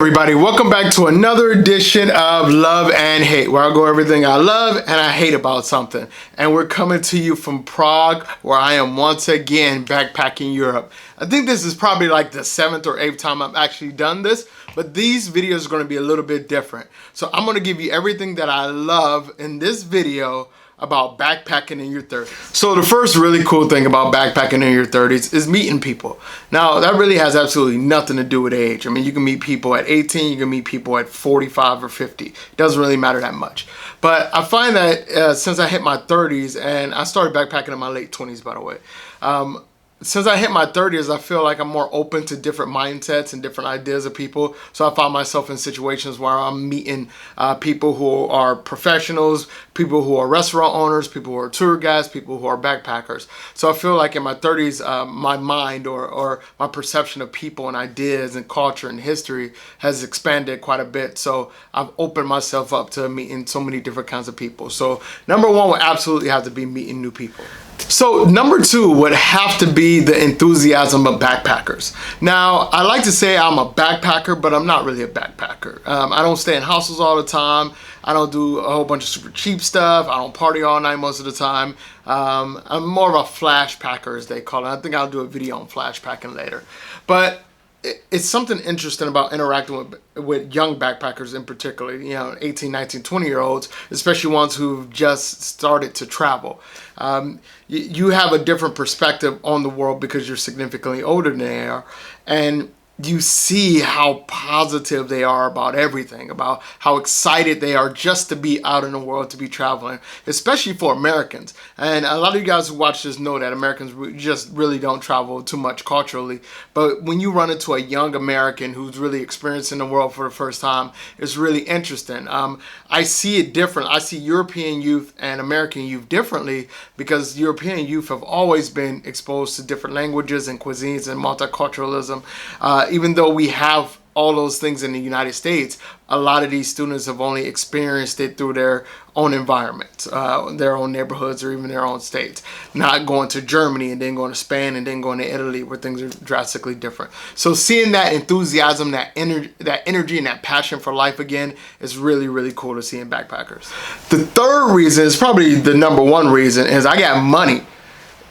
Everybody, welcome back to another edition of Love and Hate, where I go everything I love and I hate about something. And we're coming to you from Prague, where I am once again backpacking Europe. I think this is probably like the 7th or 8th time I've actually done this, but these videos are going to be a little bit different. So I'm going to give you everything that I love in this video about backpacking in your 30s. So the first really cool thing about backpacking in your 30s is meeting people. Now that really has absolutely nothing to do with age. I mean, you can meet people at 18, you can meet people at 45 or 50. It doesn't really matter that much. But I find that since I hit my 30s, and I started backpacking in my late 20s, by the way, since I hit my 30s, I feel like I'm more open to different mindsets and different ideas of people. So I find myself in situations where I'm meeting people who are professionals, people who are restaurant owners, people who are tour guides, people who are backpackers. So I feel like in my 30s, my mind or my perception of people and ideas and culture and history has expanded quite a bit. So I've opened myself up to meeting so many different kinds of people. So number one would absolutely have to be meeting new people. So number two would have to be the enthusiasm of backpackers. Now, I like to say I'm a backpacker, but I'm not really a backpacker. I don't stay in hostels all the time. I don't do a whole bunch of super cheap stuff. I don't party all night most of the time. I'm more of a flash packer, as they call it. I think I'll do a video on flash packing later. But it's something interesting about interacting with young backpackers in particular, 18, 19, 20-year-olds, especially ones who've just started to travel. You have a different perspective on the world because you're significantly older than they are, and you see how positive they are about everything, about how excited they are just to be out in the world, to be traveling, especially for Americans. And a lot of you guys who watch this know that Americans just really don't travel too much culturally. But when you run into a young American who's really experiencing the world for the first time, it's really interesting. I see it different. I see European youth and American youth differently because European youth have always been exposed to different languages and cuisines and multiculturalism. Even though we have all those things in the United States, a lot of these students have only experienced it through their own environments, their own neighborhoods, or even their own states. Not going to Germany and then going to Spain and then going to Italy, where things are drastically different. So seeing that enthusiasm, that energy and that passion for life again is really, really cool to see in backpackers. The third reason is probably the number one reason is I got money.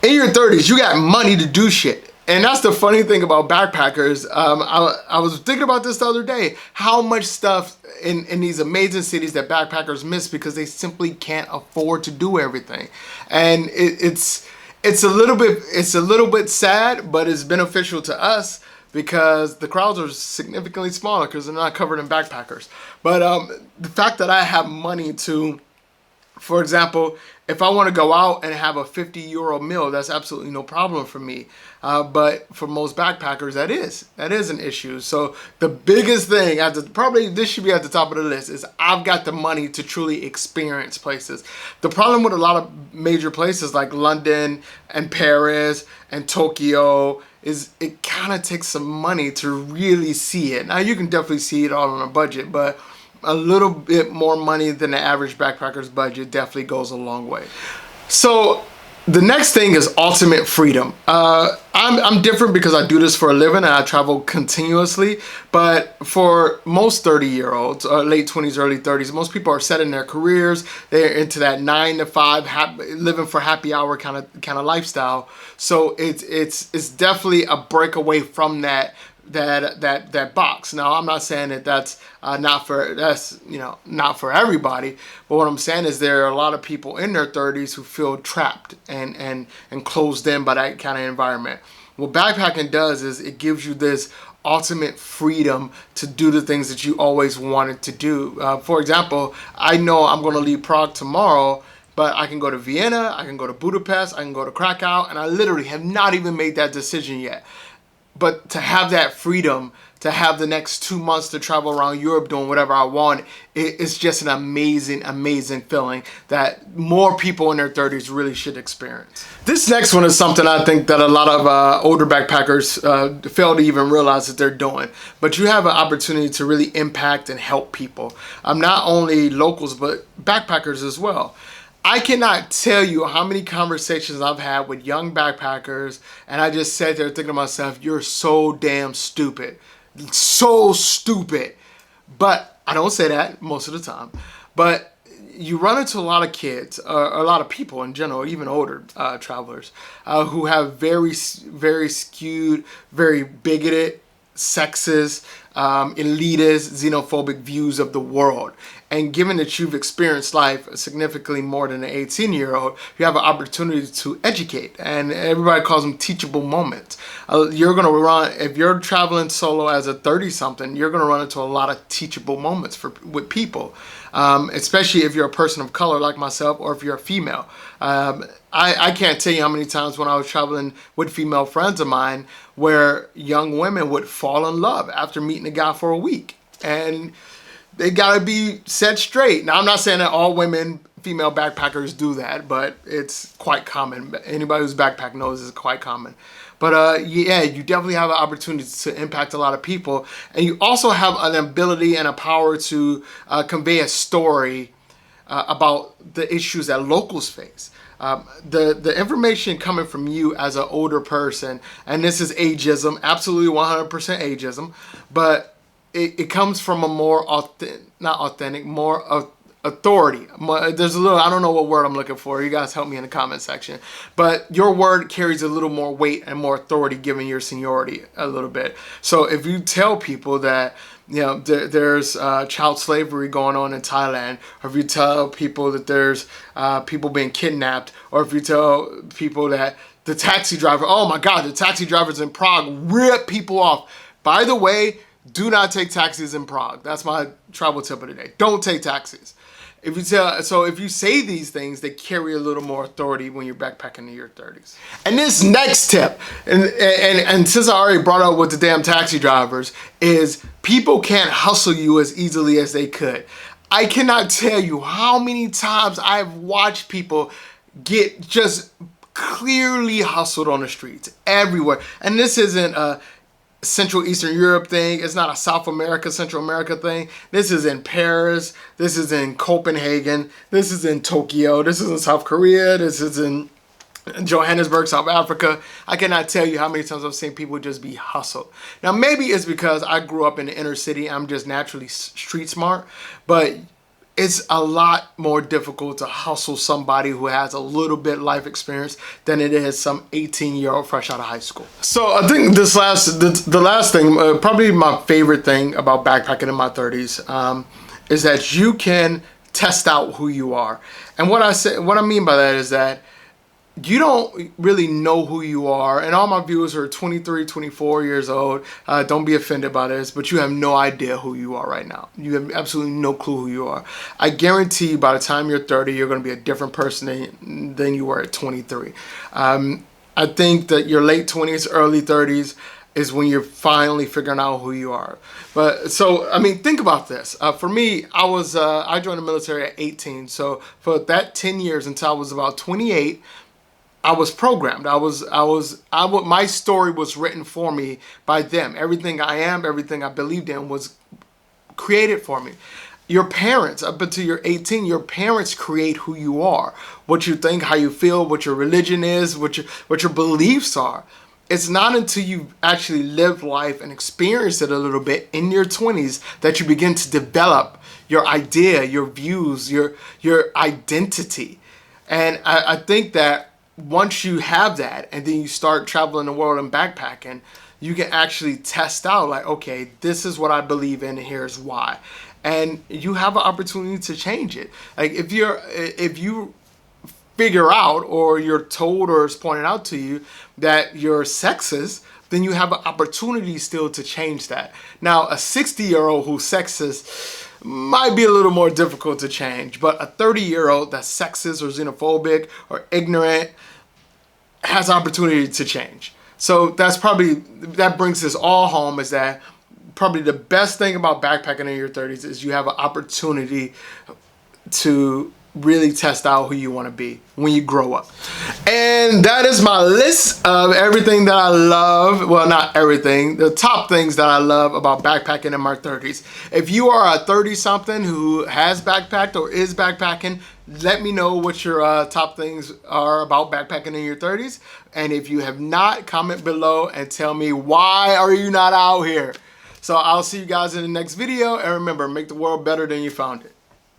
In your 30s, you got money to do shit. And that's the funny thing about backpackers. I was thinking about this the other day, how much stuff in these amazing cities that backpackers miss because they simply can't afford to do everything. And it's a little bit sad, but it's beneficial to us because the crowds are significantly smaller because they're not covered in backpackers. But the fact that I have money to, for example, if I want to go out and have a 50-euro meal, that's absolutely no problem for me. But for most backpackers, that is an issue. So the biggest thing, probably this should be at the top of the list, is I've got the money to truly experience places. The problem with a lot of major places like London and Paris and Tokyo is it kind of takes some money to really see it. Now, you can definitely see it all on a budget, but a little bit more money than the average backpacker's budget definitely goes a long way. So the next thing is ultimate freedom. I'm different because I do this for a living and I travel continuously. But for most 30-year-olds, late 20s, early 30s, most people are set in their careers. They're into that 9 to 5, living for happy hour kind of lifestyle. So it's definitely a breakaway from that box. Now, I'm not saying that that's not for everybody, but what I'm saying is there are a lot of people in their 30s who feel trapped and closed in by that kind of environment. What backpacking does is it gives you this ultimate freedom to do the things that you always wanted to do. For example, I know I'm going to leave Prague tomorrow, but I can go to Vienna, I can go to Budapest, I can go to Krakow, and I literally have not even made that decision yet. But to have that freedom, to have the next 2 months to travel around Europe doing whatever I want, it's just an amazing, amazing feeling that more people in their 30s really should experience. This next one is something I think that a lot of older backpackers fail to even realize that they're doing. But you have an opportunity to really impact and help people. Not only locals, but backpackers as well. I cannot tell you how many conversations I've had with young backpackers, and I just sat there thinking to myself, you're so damn stupid so stupid. But I don't say that most of the time. But you run into a lot of kids, a lot of people in general, even older travelers, who have very skewed, very bigoted, sexist, elitist, xenophobic views of the world. And given that you've experienced life significantly more than an 18-year-old, you have an opportunity to educate. And everybody calls them teachable moments. You're going to run, if you're traveling solo as a 30-something, you're going to run into a lot of teachable moments with people. Especially if you're a person of color like myself, or if you're a female. I can't tell you how many times when I was traveling with female friends of mine where young women would fall in love after meeting a guy for a week. And they gotta be set straight. Now, I'm not saying that all women, female backpackers do that, but it's quite common. Anybody who's backpacked knows it's quite common. But yeah, you definitely have an opportunity to impact a lot of people. And you also have an ability and a power to convey a story about the issues that locals face. The information coming from you as an older person, and this is ageism, absolutely 100% ageism, but it comes from a more more authority. There's a little, I don't know what word I'm looking for. You guys help me in the comment section. But your word carries a little more weight and more authority given your seniority a little bit. So if you tell people that, you know, there's child slavery going on in Thailand, or if you tell people that there's people being kidnapped, or if you tell people that the taxi driver, oh my God, the taxi drivers in Prague rip people off. By the way, do not take taxis in Prague. That's my travel tip of the day. Don't take taxis. If you say these things, they carry a little more authority when you're backpacking in your 30s. And this next tip, and since I already brought up with the damn taxi drivers, is people can't hustle you as easily as they could. I cannot tell you how many times I've watched people get just clearly hustled on the streets everywhere. And this isn't a Central Eastern Europe thing. It's not a South America, Central America thing. This is in Paris. This is in Copenhagen. This is in Tokyo. This is in South Korea. This is in Johannesburg, South Africa. I cannot tell you how many times I've seen people just be hustled. Now, maybe it's because I grew up in the inner city. I'm just naturally street smart, but it's a lot more difficult to hustle somebody who has a little bit life experience than it is some 18-year-old fresh out of high school. So I think the last thing, probably my favorite thing about backpacking in my 30s, is that you can test out who you are. And what I mean by that is that you don't really know who you are. And all my viewers are 23, 24 years old. Don't be offended by this, but you have no idea who you are right now. You have absolutely no clue who you are. I guarantee you by the time you're 30, you're going to be a different person than you were at 23. I think that your late 20s, early 30s is when you're finally figuring out who you are. But so, I mean, think about this. For me, I joined the military at 18. So for that 10 years until I was about 28, I was programmed. My story was written for me by them. Everything I am, everything I believed in was created for me. Your parents, up until you're 18, your parents create who you are, what you think, how you feel, what your religion is, what your beliefs are. It's not until you actually live life and experience it a little bit in your 20s that you begin to develop your idea, your views, your identity. And I think that once you have that and then you start traveling the world and backpacking, you can actually test out like, okay, this is what I believe in and here's why. And you have an opportunity to change it. Like if you figure out, or you're told or it's pointed out to you that you're sexist, then you have an opportunity still to change that. Now, a 60-year-old who's sexist might be a little more difficult to change, but a 30-year-old that's sexist or xenophobic or ignorant has opportunity to change. So that brings us all home, is that probably the best thing about backpacking in your 30s is you have an opportunity to really test out who you want to be when you grow up. And that is my list of everything that I love. Well, not everything. The top things that I love about backpacking in my 30s. If you are a 30-something who has backpacked or is backpacking, let me know what your top things are about backpacking in your 30s. And if you have not, comment below and tell me, why are you not out here? So I'll see you guys in the next video. And remember, make the world better than you found it.